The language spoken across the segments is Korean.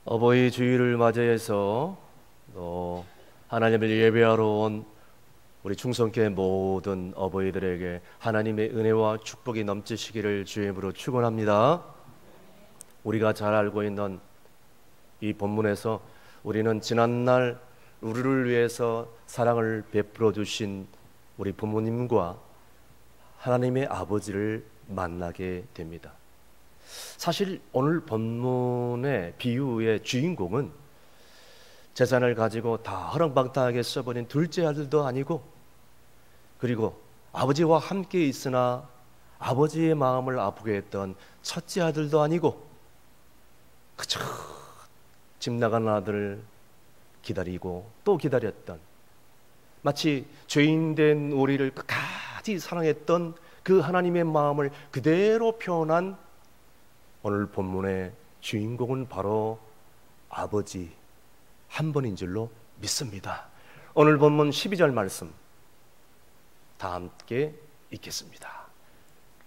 어버이 주일을 맞이해서 또 하나님을 예배하러 온 우리 충성교회 모든 어버이들에게 하나님의 은혜와 축복이 넘치시기를 주의 이름으로 축원합니다. 우리가 잘 알고 있는 이 본문에서 우리는 지난날 우리를 위해서 사랑을 베풀어 주신 우리 부모님과 하나님의 아버지를 만나게 됩니다. 사실 오늘 본문의 비유의 주인공은 재산을 가지고 다 허랑방탕하게 써버린 둘째 아들도 아니고, 그리고 아버지와 함께 있으나 아버지의 마음을 아프게 했던 첫째 아들도 아니고, 그저 집 나간 아들을 기다리고 또 기다렸던, 마치 죄인된 우리를 끝까지 사랑했던 그 하나님의 마음을 그대로 표현한 오늘 본문의 주인공은 바로 아버지 한 분인 줄로 믿습니다. 오늘 본문 12절 말씀 다 함께 읽겠습니다.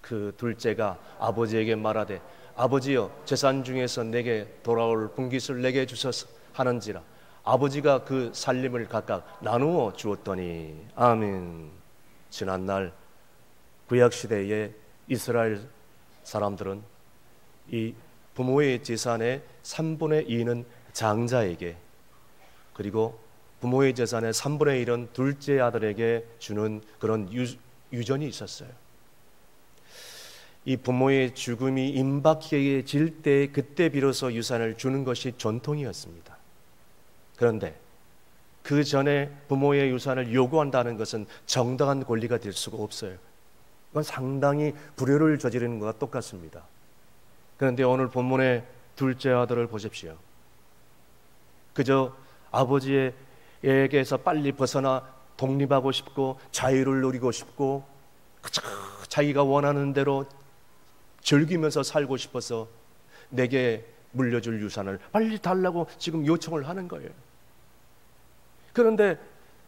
그 둘째가 아버지에게 말하되 아버지여 재산 중에서 내게 돌아올 분깃을 내게 주소서 하는지라 아버지가 그 살림을 각각 나누어 주었더니 아멘. 지난날 구약시대의 이스라엘 사람들은 이 부모의 재산의 3분의 2는 장자에게, 그리고 부모의 재산의 3분의 1은 둘째 아들에게 주는 그런 유전이 있었어요. 이 부모의 죽음이 임박해질 때 그때 비로소 유산을 주는 것이 전통이었습니다. 그런데 그 전에 부모의 유산을 요구한다는 것은 정당한 권리가 될 수가 없어요. 그건 상당히 불효를 저지르는 것과 똑같습니다. 그런데 오늘 본문의 둘째 아들을 보십시오. 그저 아버지에게서 빨리 벗어나 독립하고 싶고 자유를 누리고 싶고 그저 자기가 원하는 대로 즐기면서 살고 싶어서 내게 물려줄 유산을 빨리 달라고 지금 요청을 하는 거예요. 그런데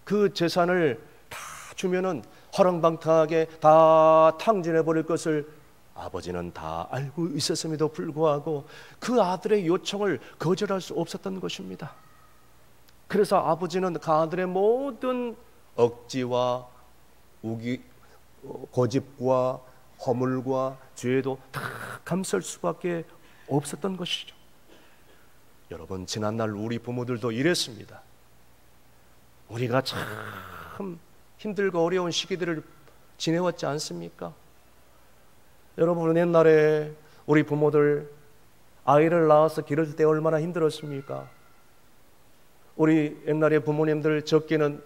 그 재산을 다 주면은 허랑방탕하게 다 탕진해 버릴 것을 아버지는 다 알고 있었음에도 불구하고 그 아들의 요청을 거절할 수 없었던 것입니다. 그래서 아버지는 그 아들의 모든 억지와 고집과 허물과 죄도 다 감쌀 수밖에 없었던 것이죠. 여러분, 지난날 우리 부모들도 이랬습니다. 우리가 참 힘들고 어려운 시기들을 지내왔지 않습니까? 여러분, 옛날에 우리 부모들 아이를 낳아서 기를 때 얼마나 힘들었습니까? 우리 옛날에 부모님들 적게는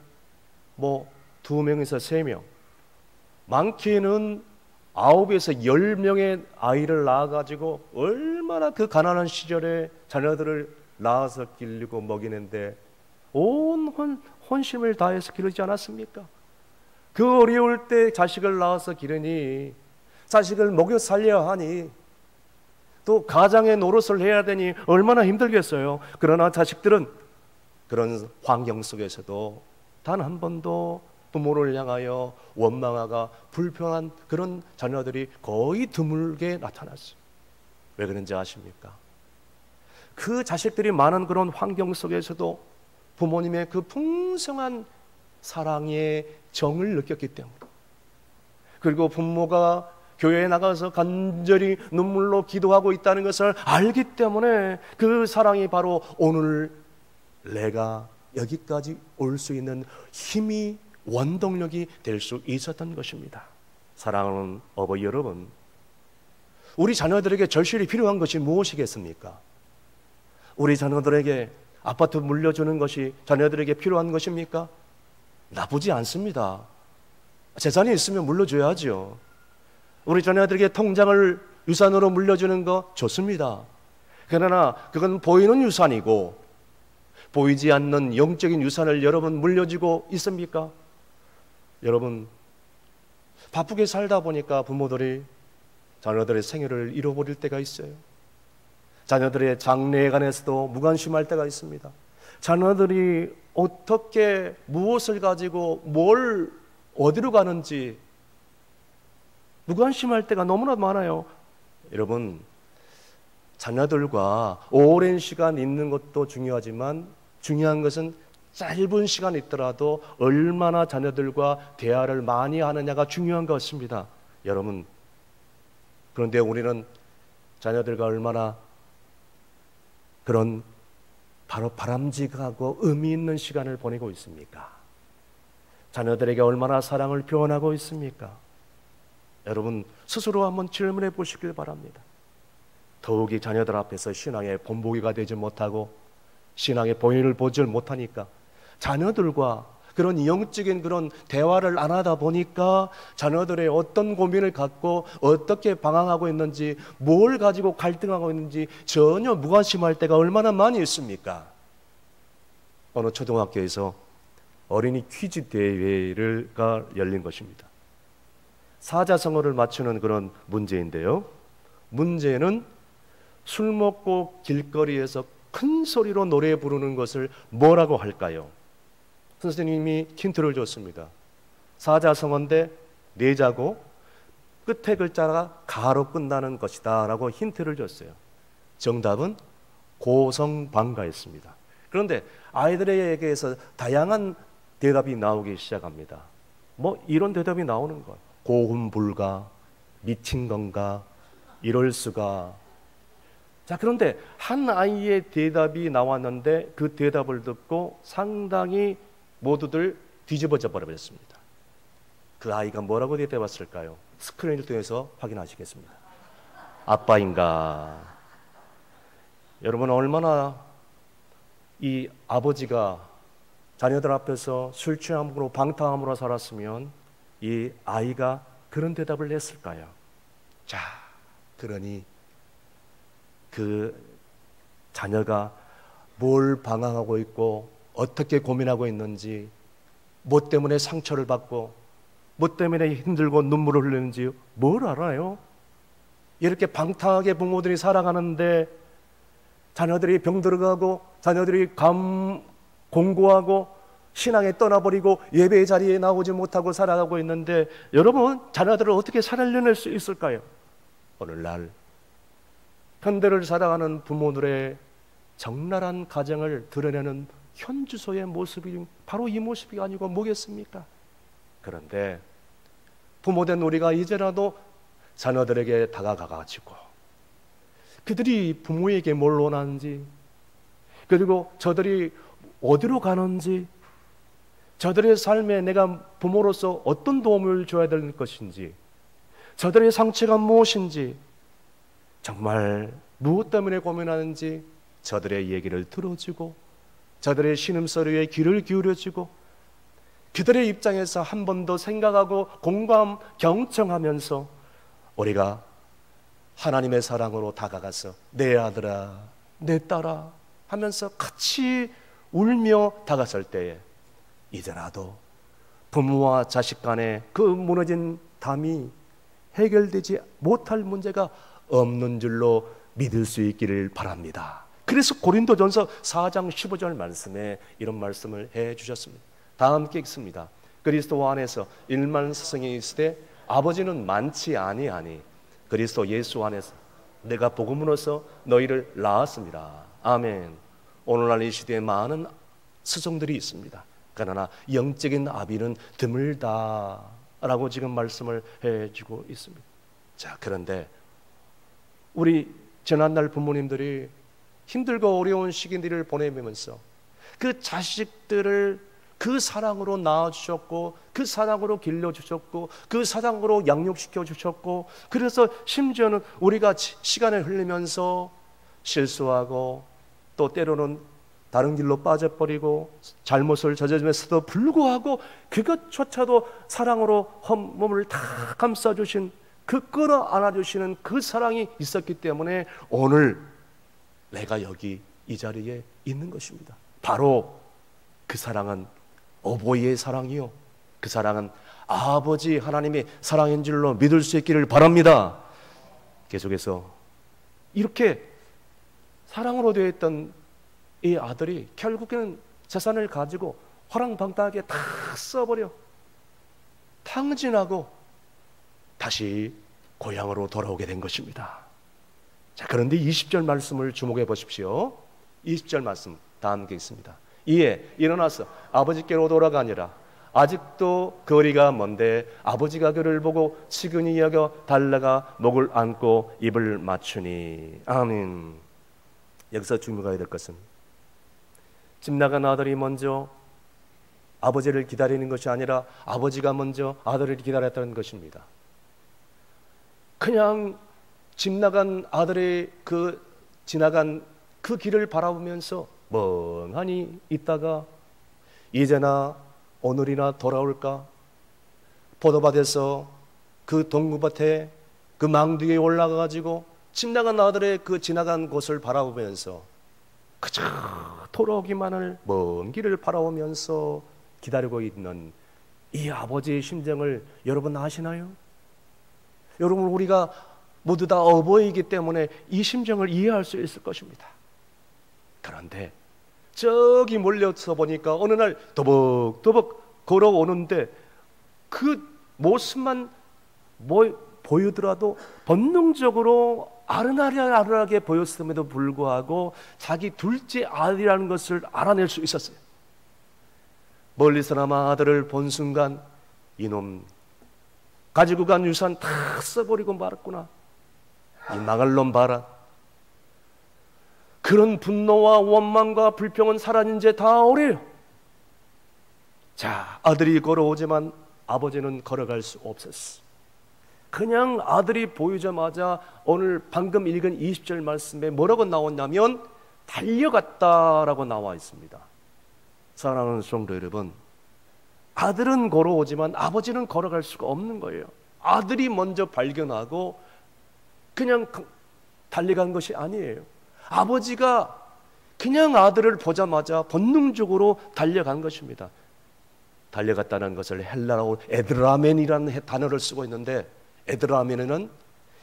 2명에서 3명, 많게는 9에서 10명의 아이를 낳아가지고 얼마나 그 가난한 시절에 자녀들을 낳아서 기르고 먹이는데 온 혼심을 다해서 기르지 않았습니까? 그 어려울 때 자식을 낳아서 기르니, 자식을 먹여 살려야 하니, 또 가장의 노릇을 해야 되니 얼마나 힘들겠어요. 그러나 자식들은 그런 환경 속에서도 단 한 번도 부모를 향하여 원망하가 불평한 그런 자녀들이 거의 드물게 나타났어요. 왜 그런지 아십니까? 그 자식들이 많은 그런 환경 속에서도 부모님의 그 풍성한 사랑의 정을 느꼈기 때문에, 그리고 부모가 교회에 나가서 간절히 눈물로 기도하고 있다는 것을 알기 때문에 그 사랑이 바로 오늘 내가 여기까지 올 수 있는 힘이, 원동력이 될 수 있었던 것입니다. 사랑하는 어버이 여러분, 우리 자녀들에게 절실히 필요한 것이 무엇이겠습니까? 우리 자녀들에게 아파트 물려주는 것이 자녀들에게 필요한 것입니까? 나쁘지 않습니다. 재산이 있으면 물려줘야죠. 우리 자녀들에게 통장을 유산으로 물려주는 거 좋습니다. 그러나 그건 보이는 유산이고 보이지 않는 영적인 유산을 여러분 물려주고 있습니까? 여러분, 바쁘게 살다 보니까 부모들이 자녀들의 생애를 잃어버릴 때가 있어요. 자녀들의 장래에 관해서도 무관심할 때가 있습니다. 자녀들이 어떻게 무엇을 가지고 어디로 가는지 무관심할 때가 너무나 많아요. 여러분, 자녀들과 오랜 시간 있는 것도 중요하지만 중요한 것은 짧은 시간 있더라도 얼마나 자녀들과 대화를 많이 하느냐가 중요한 것 같습니다. 여러분, 그런데 우리는 자녀들과 얼마나 그런 바로 바람직하고 의미 있는 시간을 보내고 있습니까? 자녀들에게 얼마나 사랑을 표현하고 있습니까? 여러분 스스로 한번 질문해 보시길 바랍니다. 더욱이 자녀들 앞에서 신앙의 본보기가 되지 못하고 신앙의 본인을 보지 못하니까 자녀들과 그런 영적인 그런 대화를 안 하다 보니까 자녀들의 어떤 고민을 갖고 어떻게 방황하고 있는지, 뭘 가지고 갈등하고 있는지 전혀 무관심할 때가 얼마나 많이 있습니까? 어느 초등학교에서 어린이 퀴즈 대회가 열린 것입니다. 사자성어를 맞추는 그런 문제인데요, 문제는 술 먹고 길거리에서 큰 소리로 노래 부르는 것을 뭐라고 할까요? 선생님이 힌트를 줬습니다. 사자성어인데 네 자고 끝에 글자가 가로 끝나는 것이다 라고 힌트를 줬어요. 정답은 고성방가였습니다. 그런데 아이들에게서 다양한 대답이 나오기 시작합니다. 뭐 이런 대답이 나오는 거예요. 고군불가, 미친 건가, 이럴 수가. 자, 그런데 한 아이의 대답이 나왔는데 그 대답을 듣고 상당히 모두들 뒤집어져 버렸습니다. 그 아이가 뭐라고 대답했을까요? 스크린을 통해서 확인하시겠습니다. 아빠인가? 여러분, 얼마나 이 아버지가 자녀들 앞에서 술 취함으로 방탕함으로 살았으면 이 아이가 그런 대답을 했을까요? 자, 그러니 그 자녀가 뭘 방황하고 있고 어떻게 고민하고 있는지, 뭐 때문에 상처를 받고 뭐 때문에 힘들고 눈물을 흘리는지 뭘 알아요? 이렇게 방탕하게 부모들이 살아가는데 자녀들이 병들어가고 자녀들이 공고하고 신앙에 떠나버리고 예배의 자리에 나오지 못하고 살아가고 있는데 여러분, 자녀들을 어떻게 살려낼 수 있을까요? 오늘날 현대를 살아가는 부모들의 적나라한 가정을 드러내는 현주소의 모습이 바로 이 모습이 아니고 뭐겠습니까? 그런데 부모된 우리가 이제라도 자녀들에게 다가가가지고 그들이 부모에게 뭘 원하는지, 그리고 저들이 어디로 가는지, 저들의 삶에 내가 부모로서 어떤 도움을 줘야 될 것인지, 저들의 상처가 무엇인지, 정말 무엇 때문에 고민하는지 저들의 얘기를 들어주고 저들의 신음소리에 귀를 기울여주고 그들의 입장에서 한 번 더 생각하고 공감, 경청하면서 우리가 하나님의 사랑으로 다가가서 내 아들아, 내 딸아 하면서 같이 울며 다가설 때에 이제라도 부모와 자식 간의 그 무너진 담이 해결되지 못할 문제가 없는 줄로 믿을 수 있기를 바랍니다. 그래서 고린도전서 4장 15절 말씀에 이런 말씀을 해 주셨습니다. 다 함께 읽습니다. 그리스도 안에서 1만 스승이 있으되 아버지는 많지 아니하니 그리스도 예수 안에서 내가 복음으로써 너희를 낳았습니다. 아멘. 오늘날 이 시대에 많은 스승들이 있습니다. 그러나 영적인 아비는 드물다 라고 지금 말씀을 해주고 있습니다. 자, 그런데 우리 지난날 부모님들이 힘들고 어려운 시기들을 보내면서 그 자식들을 그 사랑으로 낳아주셨고 그 사랑으로 길러주셨고 그 사랑으로 양육시켜주셨고, 그래서 심지어는 우리가 시간을 흘리면서 실수하고 또 때로는 다른 길로 빠져버리고 잘못을 저지르면서도 불구하고 그것조차도 사랑으로 몸을 다 감싸주신, 그 끌어안아주시는 그 사랑이 있었기 때문에 오늘 내가 여기 이 자리에 있는 것입니다. 바로 그 사랑은 어버이의 사랑이요, 그 사랑은 아버지 하나님의 사랑인 줄로 믿을 수 있기를 바랍니다. 계속해서 이렇게 사랑으로 되어 있던 이 아들이 결국에는 재산을 가지고 허랑방탕하게 다 써버려 탕진하고 다시 고향으로 돌아오게 된 것입니다. 자, 그런데 20절 말씀을 주목해 보십시오. 20절 말씀 다 함께 있습니다. 이에 일어나서 아버지께로 돌아가니라. 아직도 거리가 먼데 아버지가 그를 보고 측은히 여겨 달려가 목을 안고 입을 맞추니. 아멘. 여기서 주목해야 될 것은 집 나간 아들이 먼저 아버지를 기다리는 것이 아니라 아버지가 먼저 아들을 기다렸다는 것입니다. 그냥 집 나간 아들의 지나간 그 길을 바라보면서 멍하니 있다가 이제나 오늘이나 돌아올까? 포도밭에서 그 동구밭에 그 망뒤에 올라가가지고 집 나간 아들의 그 지나간 곳을 바라보면서 그저 돌아오기만을 먼 길을 바라보면서 기다리고 있는 이 아버지의 심정을 여러분 아시나요? 여러분, 우리가 모두 다 어버이기 때문에 이 심정을 이해할 수 있을 것입니다. 그런데 저기 몰려서 보니까 어느 날 더벅더벅 걸어오는데 그 모습만 보이더라도 본능적으로 아른아른하게 보였음에도 불구하고 자기 둘째 아들이라는 것을 알아낼 수 있었어요. 멀리서나마 아들을 본 순간 이놈 가지고 간 유산 다 써버리고 말았구나, 이 망할 놈 봐라. 그런 분노와 원망과 불평은 사라진 지 다 오래요. 자, 아들이 걸어오지만 아버지는 걸어갈 수 없었어. 그냥 아들이 보이자마자 오늘 방금 읽은 20절 말씀에 뭐라고 나왔냐면 달려갔다라고 나와 있습니다. 사랑하는 성도 여러분, 아들은 걸어오지만 아버지는 걸어갈 수가 없는 거예요. 아들이 먼저 발견하고 그냥 달려간 것이 아니에요. 아버지가 그냥 아들을 보자마자 본능적으로 달려간 것입니다. 달려갔다는 것을 헬라어로 에드라멘이라는 단어를 쓰고 있는데, 에드라멘은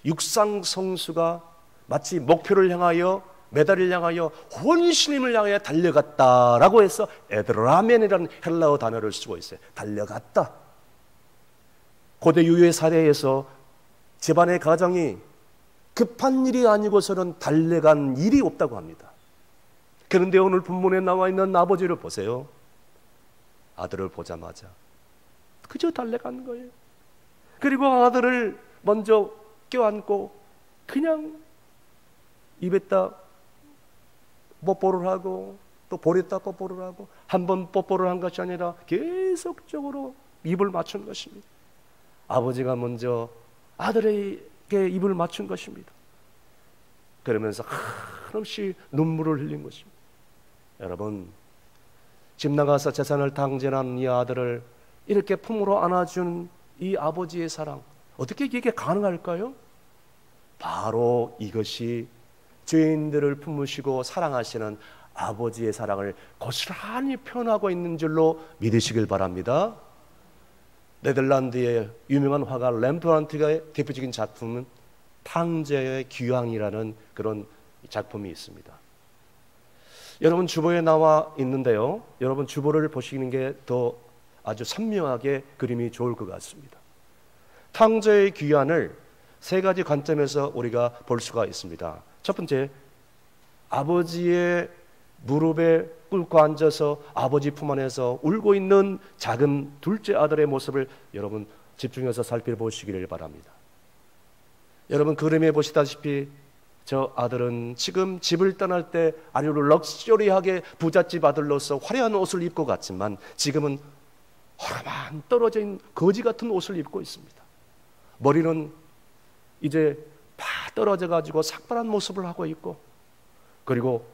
육상 성수가 마치 목표를 향하여, 메달을 향하여, 혼신임을 향하여 달려갔다라고 해서 에드라멘이라는 헬라어 단어를 쓰고 있어요. 달려갔다. 고대 유해 사례에서 집안의 가정이 급한 일이 아니고서는 달려간 일이 없다고 합니다. 그런데 오늘 본문에 나와 있는 아버지를 보세요. 아들을 보자마자 그저 달려간 거예요. 그리고 아들을 먼저 껴안고 그냥 입에다 뽀뽀를 하고 또 볼에다 뽀뽀를 하고, 한 번 뽀뽀를 한 것이 아니라 계속적으로 입을 맞춘 것입니다. 아버지가 먼저 아들에게 입을 맞춘 것입니다. 그러면서 한없이 눈물을 흘린 것입니다. 여러분, 집 나가서 재산을 탕진한 이 아들을 이렇게 품으로 안아준 이 아버지의 사랑, 어떻게 이게 가능할까요? 바로 이것이 죄인들을 품으시고 사랑하시는 아버지의 사랑을 고스란히 표현하고 있는 줄로 믿으시길 바랍니다. 네덜란드의 유명한 화가 렘브란트의 대표적인 작품은 탕제의 귀향이라는 그런 작품이 있습니다. 여러분, 주보에 나와 있는데요, 여러분 주보를 보시는 게 더 아주 선명하게 그림이 좋을 것 같습니다. 탕제의 귀환을 세 가지 관점에서 우리가 볼 수가 있습니다. 첫 번째, 아버지의 무릎에 꿇고 앉아서 아버지 품 안에서 울고 있는 작은 둘째 아들의 모습을 여러분 집중해서 살펴보시기를 바랍니다. 여러분, 그림에 보시다시피 저 아들은 지금 집을 떠날 때 아주 럭셔리하게 부잣집 아들로서 화려한 옷을 입고 갔지만 지금은 허름한 떨어져 있는 거지 같은 옷을 입고 있습니다. 머리는 이제 다 떨어져 가지고 삭발한 모습을 하고 있고, 그리고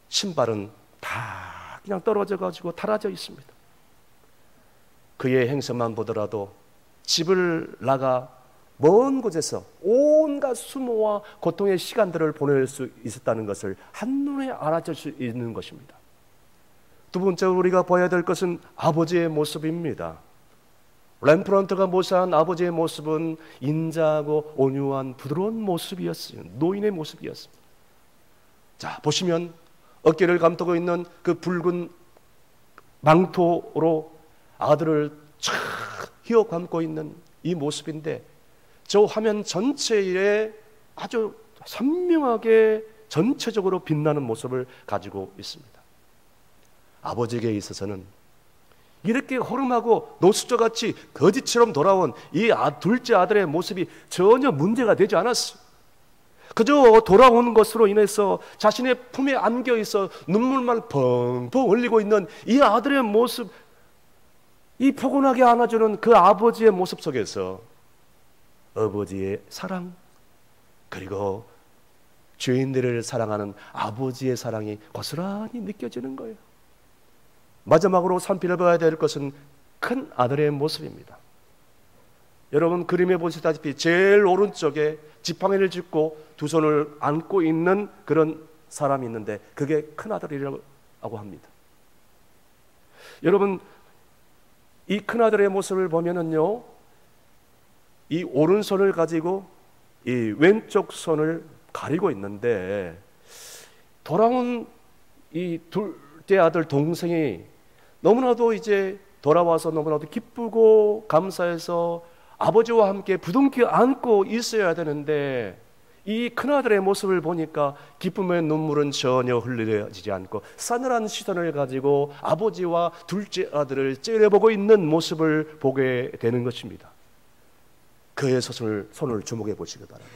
신발은 다 그냥 떨어져 가지고 닳아져 있습니다. 그의 행세만 보더라도 집을 나가 먼 곳에서 온갖 수모와 고통의 시간들을 보낼 수 있었다는 것을 한눈에 알아챌 수 있는 것입니다. 두 번째로 우리가 봐야 될 것은 아버지의 모습입니다. 렘브란트가 묘사한 아버지의 모습은 인자하고 온유한 부드러운 모습이었어요. 노인의 모습이었습니다. 자, 보시면 어깨를 감싸고 있는 그 붉은 망토로 아들을 촥 휘어 감고 있는 이 모습인데, 저 화면 전체에 아주 선명하게 전체적으로 빛나는 모습을 가지고 있습니다. 아버지에게 있어서는 이렇게 허름하고 노숙자같이 거지처럼 돌아온 이 둘째 아들의 모습이 전혀 문제가 되지 않았어요. 그저 돌아오는 것으로 인해서 자신의 품에 안겨 있어 눈물만 펑펑 흘리고 있는 이 아들의 모습, 이 포근하게 안아주는 그 아버지의 모습 속에서 아버지의 사랑, 그리고 죄인들을 사랑하는 아버지의 사랑이 고스란히 느껴지는 거예요. 마지막으로 살펴봐야 될 것은 큰 아들의 모습입니다. 여러분 그림에 보시다시피 제일 오른쪽에 지팡이를 짚고 두 손을 안고 있는 그런 사람이 있는데 그게 큰 아들이라고 합니다. 여러분 이 큰 아들의 모습을 보면은요, 이 오른손을 가지고 이 왼쪽 손을 가리고 있는데 돌아온 이 둘째 아들 동생이 너무나도 이제 돌아와서 너무나도 기쁘고 감사해서 아버지와 함께 부둥켜 안고 있어야 되는데 이 큰아들의 모습을 보니까 기쁨의 눈물은 전혀 흘려지지 않고 싸늘한 시선을 가지고 아버지와 둘째 아들을 째려보고 있는 모습을 보게 되는 것입니다. 그의 손을 주목해 보시기 바랍니다.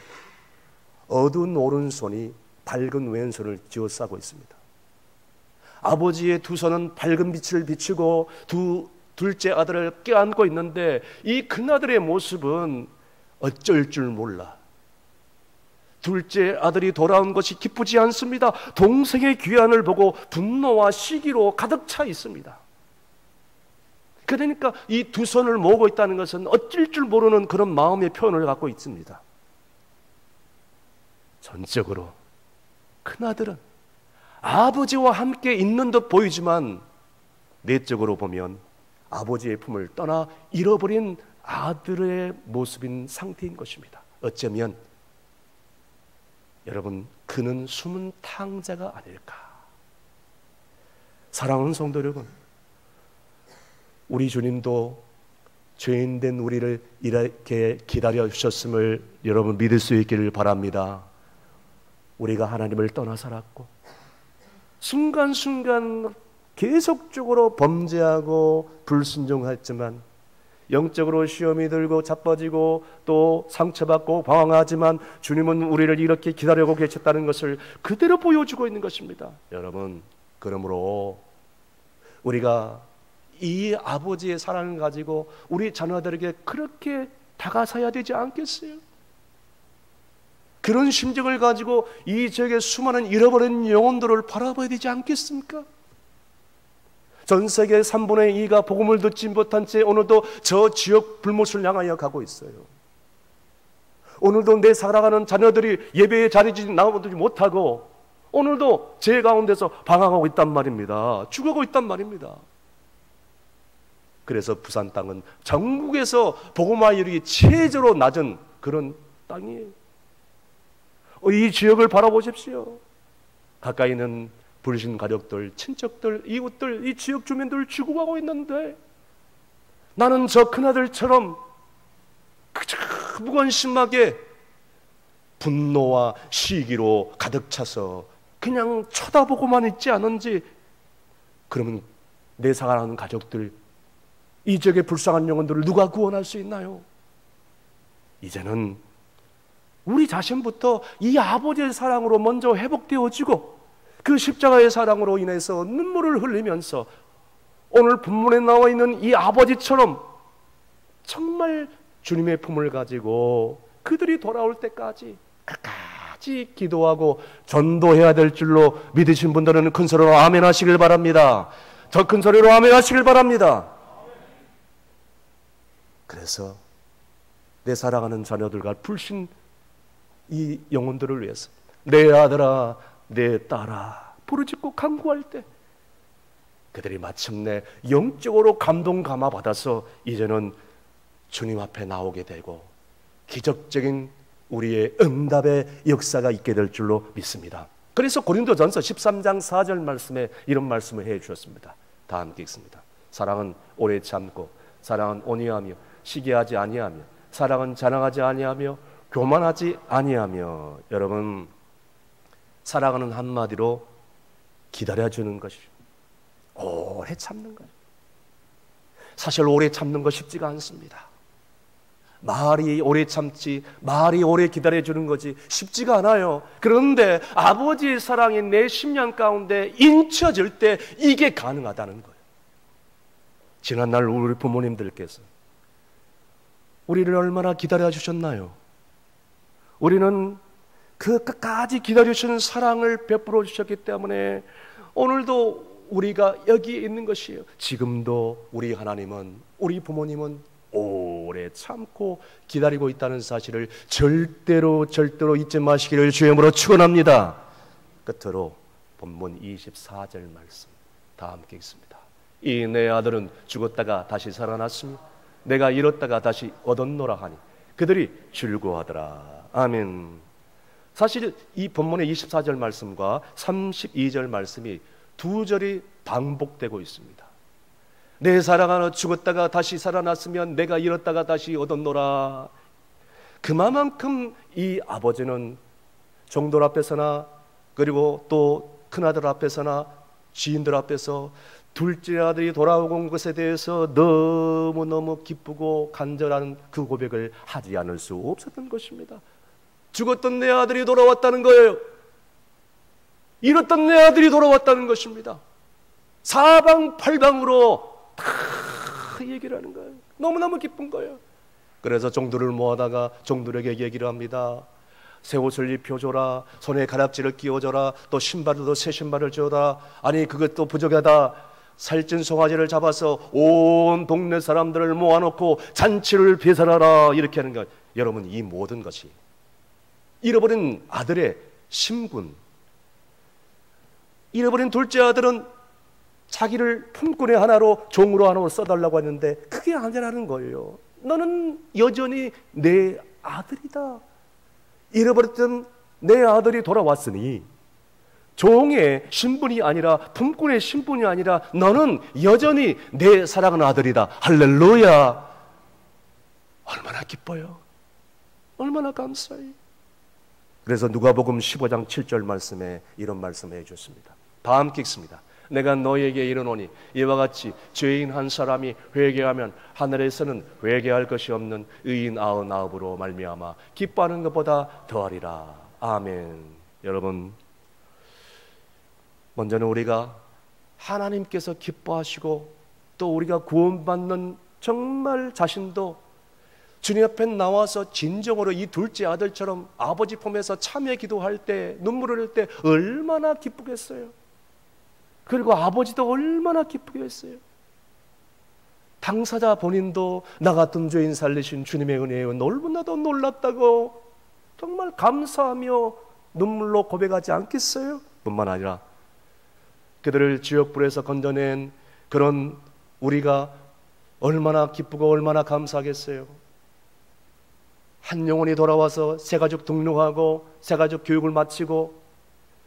어두운 오른손이 밝은 왼손을 쥐어싸고 있습니다. 아버지의 두 손은 밝은 빛을 비추고 둘째 아들을 껴안고 있는데 이 큰아들의 모습은 어쩔 줄 몰라. 둘째 아들이 돌아온 것이 기쁘지 않습니다. 동생의 귀환을 보고 분노와 시기로 가득 차 있습니다. 그러니까 이 두 손을 모으고 있다는 것은 어쩔 줄 모르는 그런 마음의 표현을 갖고 있습니다. 전적으로 큰아들은 아버지와 함께 있는 듯 보이지만 내적으로 보면 아버지의 품을 떠나 잃어버린 아들의 모습인 상태인 것입니다. 어쩌면 여러분 그는 숨은 탕자가 아닐까. 사랑하는 성도 여러분, 우리 주님도 죄인된 우리를 이렇게 기다려 주셨음을 여러분 믿을 수 있기를 바랍니다. 우리가 하나님을 떠나 살았고 순간순간 계속적으로 범죄하고 불순종했지만 영적으로 시험이 들고 자빠지고 또 상처받고 방황하지만 주님은 우리를 이렇게 기다리고 계셨다는 것을 그대로 보여주고 있는 것입니다. 여러분, 그러므로 우리가 이 아버지의 사랑을 가지고 우리 자녀들에게 그렇게 다가서야 되지 않겠어요? 그런 심정을 가지고 이 지역의 수많은 잃어버린 영혼들을 바라봐야 되지 않겠습니까? 전 세계 3분의 2가 복음을 듣지 못한 채 오늘도 저 지역 불못을 향하여 가고 있어요. 오늘도 내 사랑하는 자녀들이 예배에 자리지 나오지 못하고 오늘도 죄 가운데서 방황하고 있단 말입니다. 죽어가고 있단 말입니다. 그래서 부산 땅은 전국에서 복음화율이 최저로 낮은 그런 땅이에요. 이 지역을 바라보십시오. 가까이 있는 불신 가족들, 친척들, 이웃들, 이 지역 주민들 죽어가고 있는데 나는 저 큰아들처럼 그저 무관심하게 분노와 시기로 가득 차서 그냥 쳐다보고만 있지 않은지. 그러면 내 사랑하는 가족들, 이 지역의 불쌍한 영혼들을 누가 구원할 수 있나요? 이제는 우리 자신부터 이 아버지의 사랑으로 먼저 회복되어지고 그 십자가의 사랑으로 인해서 눈물을 흘리면서 오늘 본문에 나와 있는 이 아버지처럼 정말 주님의 품을 가지고 그들이 돌아올 때까지 끝까지 기도하고 전도해야 될 줄로 믿으신 분들은 큰 소리로 아멘 하시길 바랍니다. 더 큰 소리로 아멘 하시길 바랍니다. 그래서 내 사랑하는 자녀들과 불신 이 영혼들을 위해서 내 아들아 내 딸아 부르짖고 간구할 때 그들이 마침내 영적으로 감동 감화 받아서 이제는 주님 앞에 나오게 되고 기적적인 우리의 응답의 역사가 있게 될 줄로 믿습니다. 그래서 고린도전서 13장 4절 말씀에 이런 말씀을 해 주셨습니다. 다 함께 읽습니다. 사랑은 오래 참고 사랑은 온유하며 시기하지 아니하며 사랑은 자랑하지 아니하며 교만하지 아니하며. 여러분, 사랑하는 한마디로 기다려주는 것이, 오래 참는 것. 사실 오래 참는 거 쉽지가 않습니다. 말이 오래 참지, 말이 오래 기다려주는 거지 쉽지가 않아요. 그런데 아버지의 사랑이 내 심령 가운데 인쳐질 때 이게 가능하다는 거예요. 지난날 우리 부모님들께서 우리를 얼마나 기다려주셨나요? 우리는 그 끝까지 기다려주시는 사랑을 베풀어 주셨기 때문에 오늘도 우리가 여기에 있는 것이에요. 지금도 우리 하나님은, 우리 부모님은 오래 참고 기다리고 있다는 사실을 절대로 잊지 마시기를 주님으로 축원합니다. 끝으로 본문 24절 말씀 다 함께 읽습니다. 이 내 아들은 죽었다가 다시 살아났으며 내가 잃었다가 다시 얻었노라 하니 그들이 즐거워하더라. 아멘. 사실 이 본문의 24절 말씀과 32절 말씀이 두 절이 반복되고 있습니다. 내 사랑하는 죽었다가 다시 살아났으면 내가 잃었다가 다시 얻었노라. 그만큼 이 아버지는 종들 앞에서나 그리고 또 큰아들 앞에서나 지인들 앞에서 둘째 아들이 돌아온 것에 대해서 너무너무 기쁘고 간절한 그 고백을 하지 않을 수 없었던 것입니다. 죽었던 내 아들이 돌아왔다는 거예요. 잃었던 내 아들이 돌아왔다는 것입니다. 사방팔방으로 다 얘기를 하는 거예요. 너무너무 기쁜 거예요. 그래서 종들을 모아다가 종들에게 얘기를 합니다. 새 옷을 입혀줘라, 손에 가락지를 끼워줘라, 또 신발도 새 신발을 줘라. 아니 그것도 부족하다, 살찐 송아지를 잡아서 온 동네 사람들을 모아놓고 잔치를 배설하라, 이렇게 하는 것. 여러분, 이 모든 것이 잃어버린 아들의 심군, 잃어버린 둘째 아들은 자기를 품꾼의 하나로, 종으로 하나로 써달라고 했는데 그게 아니라는 거예요. 너는 여전히 내 아들이다. 잃어버렸던 내 아들이 돌아왔으니 종의 신분이 아니라, 품꾼의 신분이 아니라 너는 여전히 내 사랑하는 아들이다. 할렐루야. 얼마나 기뻐요. 얼마나 감사해요. 그래서 누가복음 15장 7절 말씀에 이런 말씀을 해줬습니다. 다 함께 읽습니다. 내가 너에게 이르노니 이와 같이 죄인 한 사람이 회개하면 하늘에서는 회개할 것이 없는 의인 99으로 말미암아 기뻐하는 것보다 더하리라. 아멘. 여러분, 먼저는 우리가 하나님께서 기뻐하시고 또 우리가 구원받는 정말 자신도 주님 앞에 나와서 진정으로 이 둘째 아들처럼 아버지 품에서 참회 기도할 때, 눈물을 흘릴 때 얼마나 기쁘겠어요. 그리고 아버지도 얼마나 기쁘겠어요. 당사자 본인도 나 같은 죄인 살리신 주님의 은혜에 너무나도 놀랍다고 정말 감사하며 눈물로 고백하지 않겠어요? 뿐만 아니라 그들을 지옥불에서 건져낸 그런 우리가 얼마나 기쁘고 얼마나 감사하겠어요. 한 영혼이 돌아와서 새가족 등록하고 새가족 교육을 마치고,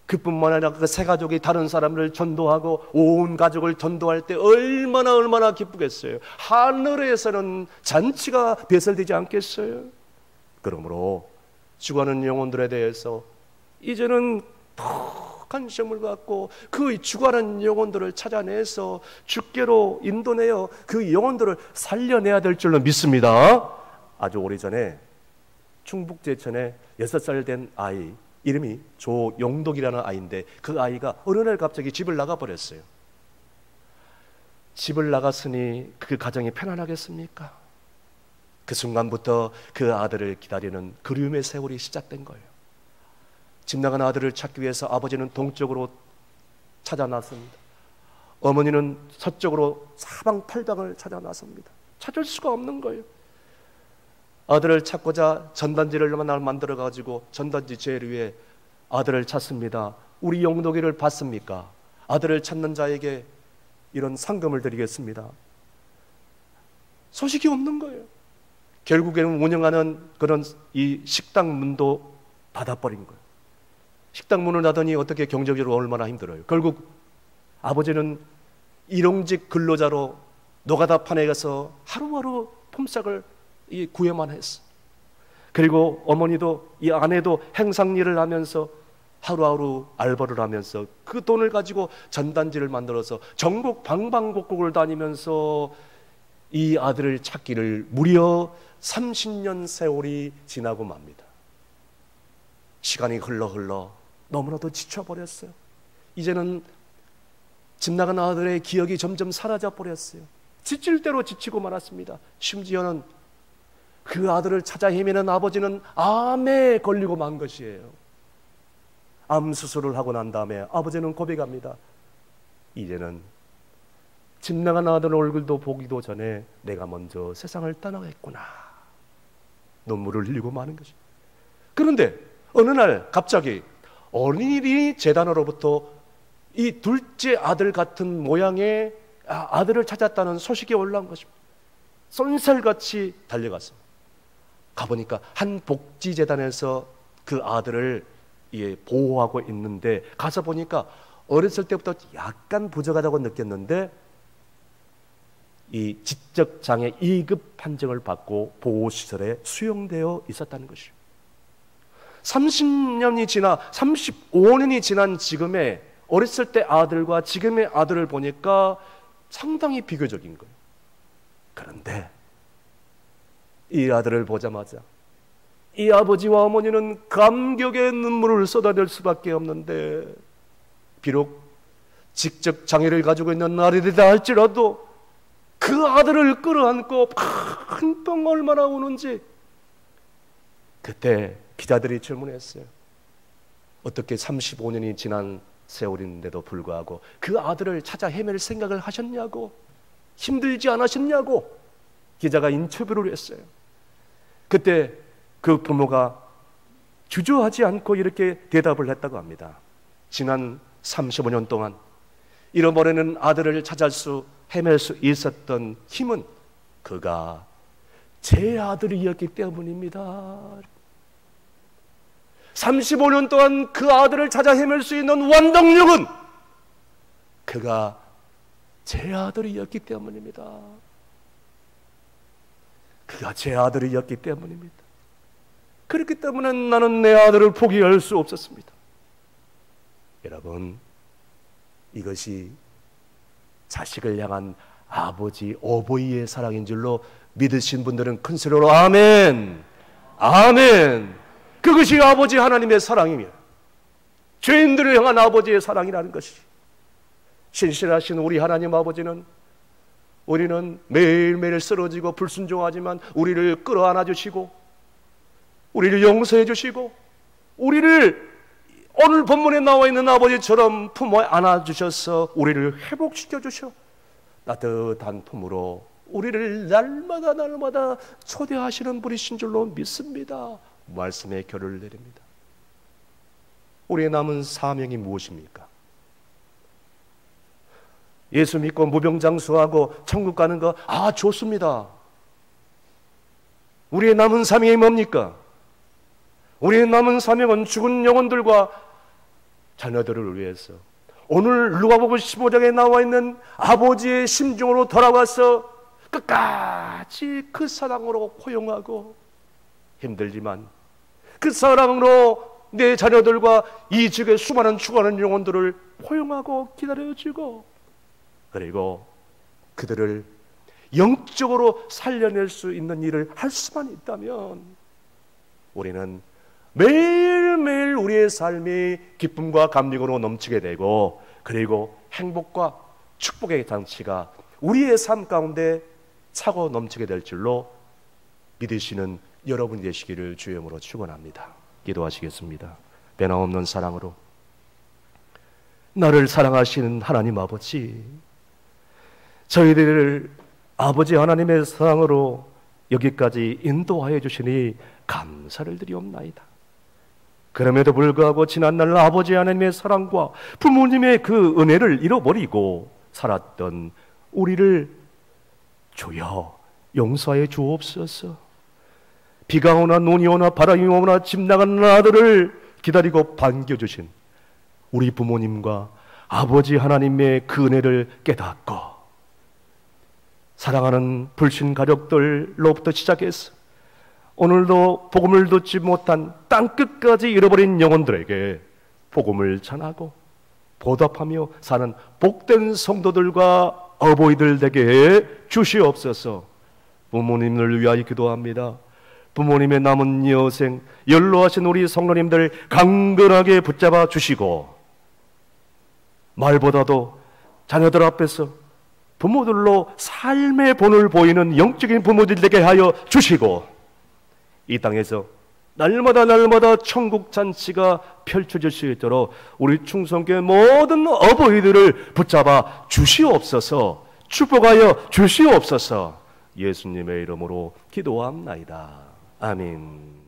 그뿐만 아니라 그 새가족이 다른 사람을 전도하고 온 가족을 전도할 때 얼마나 기쁘겠어요. 하늘에서는 잔치가 배설되지 않겠어요? 그러므로 죽어가는 영혼들에 대해서 이제는 더 관심을 갖고 그 죽어가는 영혼들을 찾아내서 주께로 인도내어 그 영혼들을 살려내야 될 줄로 믿습니다. 아주 오래전에 충북 제천에 6살 된 아이, 이름이 조용독이라는 아이인데 그 아이가 어느 날 갑자기 집을 나가버렸어요. 집을 나갔으니 그 가정이 편안하겠습니까? 그 순간부터 그 아들을 기다리는 그리움의 세월이 시작된 거예요. 집 나간 아들을 찾기 위해서 아버지는 동쪽으로 찾아 나섭니다. 어머니는 서쪽으로 사방팔방을 찾아 나섭니다. 찾을 수가 없는 거예요. 아들을 찾고자 전단지를 만들어가지고 전단지 제일 위에 아들을 찾습니다. 우리 용독이를 봤습니까? 아들을 찾는 자에게 이런 상금을 드리겠습니다. 소식이 없는 거예요. 결국에는 운영하는 그런 이 식당 문도 닫아버린 거예요. 식당 문을 닫으니 어떻게 경제적으로 얼마나 힘들어요. 결국 아버지는 일용직 근로자로 노가다판에 가서 하루하루 품삯을 구해만 했어. 그리고 어머니도 이 아내도 행상일을 하면서 하루하루 알바를 하면서 그 돈을 가지고 전단지를 만들어서 전국 방방곡곡을 다니면서 이 아들을 찾기를 무려 30년 세월이 지나고 맙니다. 시간이 흘러 너무나도 지쳐버렸어요. 이제는 집 나간 아들의 기억이 점점 사라져 버렸어요. 지칠 대로 지치고 말았습니다. 심지어는 그 아들을 찾아 헤매는 아버지는 암에 걸리고 만 것이에요. 암 수술을 하고 난 다음에 아버지는 고백합니다. 이제는 집 나간 아들 얼굴도 보기도 전에 내가 먼저 세상을 떠나겠구나. 눈물을 흘리고 마는 것이. 그런데 어느 날 갑자기 어린이 재단으로부터 이 둘째 아들 같은 모양의 아들을 찾았다는 소식이 올라온 것입니다. 쏜살같이 달려갔습니다. 가보니까 한 복지재단에서 그 아들을 보호하고 있는데, 가서 보니까 어렸을 때부터 약간 부족하다고 느꼈는데 이 지적장애 2급 판정을 받고 보호시설에 수용되어 있었다는 것이죠. 30년이 지나 35년이 지난 지금의 어렸을 때 아들과 지금의 아들을 보니까 상당히 비교적인 거예요. 그런데 이 아들을 보자마자 이 아버지와 어머니는 감격의 눈물을 쏟아낼 수밖에 없는데, 비록 지적 장애를 가지고 있는 아들이다 할지라도 그 아들을 끌어안고 펑펑 얼마나 우는지. 그때 기자들이 질문했어요. 어떻게 35년이 지난 세월인데도 불구하고 그 아들을 찾아 헤맬 생각을 하셨냐고, 힘들지 않으셨냐고 기자가 인터뷰를 했어요. 그때 그 부모가 주저하지 않고 이렇게 대답을 했다고 합니다. 지난 35년 동안 잃어버리는 아들을 찾을 수, 헤맬 수 있었던 힘은 그가 제 아들이었기 때문입니다. 35년 동안 그 아들을 찾아 헤맬 수 있는 원동력은 그가 제 아들이었기 때문입니다. 그가 제 아들이었기 때문입니다. 그렇기 때문에 나는 내 아들을 포기할 수 없었습니다. 여러분, 이것이 자식을 향한 아버지, 어버이의 사랑인 줄로 믿으신 분들은 큰 소리로 아멘, 아멘. 그것이 아버지 하나님의 사랑이며 죄인들을 향한 아버지의 사랑이라는 것이. 신실하신 우리 하나님 아버지는, 우리는 매일매일 쓰러지고 불순종하지만 우리를 끌어안아 주시고 우리를 용서해 주시고 우리를 오늘 본문에 나와 있는 아버지처럼 품에 안아주셔서 우리를 회복시켜 주셔 따뜻한 품으로 우리를 날마다 초대하시는 분이신 줄로 믿습니다. 말씀에 결을 내립니다. 우리의 남은 사명이 무엇입니까? 예수 믿고 무병장수하고 천국 가는 거 좋습니다. 우리의 남은 사명이 뭡니까? 우리의 남은 사명은 죽은 영혼들과 자녀들을 위해서 오늘 누가복음 15장에 나와 있는 아버지의 심중으로 돌아와서 끝까지 그 사랑으로 포용하고, 힘들지만 그 사랑으로 내 자녀들과 이 지역의 수많은 죽어가는 영혼들을 포용하고 기다려주고, 그리고 그들을 영적으로 살려낼 수 있는 일을 할 수만 있다면 우리는 매일매일 우리의 삶이 기쁨과 감격으로 넘치게 되고, 그리고 행복과 축복의 장치가 우리의 삶 가운데 차고 넘치게 될 줄로 믿으시는 여러분이 되시기를 주의 이름으로 축원합니다. 기도하시겠습니다. 변함없는 사랑으로 나를 사랑하시는 하나님 아버지, 저희들을 아버지 하나님의 사랑으로 여기까지 인도하여 주시니 감사를 드리옵나이다. 그럼에도 불구하고 지난날 아버지 하나님의 사랑과 부모님의 그 은혜를 잃어버리고 살았던 우리를 주여 용서해 주옵소서. 비가 오나 눈이 오나 바람이 오나 집 나가는 아들을 기다리고 반겨주신 우리 부모님과 아버지 하나님의 그 은혜를 깨닫고 사랑하는 불신 가족들로부터 시작해서 오늘도 복음을 듣지 못한 땅끝까지 잃어버린 영혼들에게 복음을 전하고 보답하며 사는 복된 성도들과 어버이들 되게 해 주시옵소서. 부모님을 위하여 기도합니다. 부모님의 남은 여생 연로하신 우리 성도님들 강건하게 붙잡아 주시고, 말보다도 자녀들 앞에서 부모들로 삶의 본을 보이는 영적인 부모들 되게 하여 주시고, 이 땅에서 날마다 천국 잔치가 펼쳐질 수 있도록 우리 충성교회 모든 어버이들을 붙잡아 주시옵소서. 축복하여 주시옵소서. 예수님의 이름으로 기도합나이다. 아멘.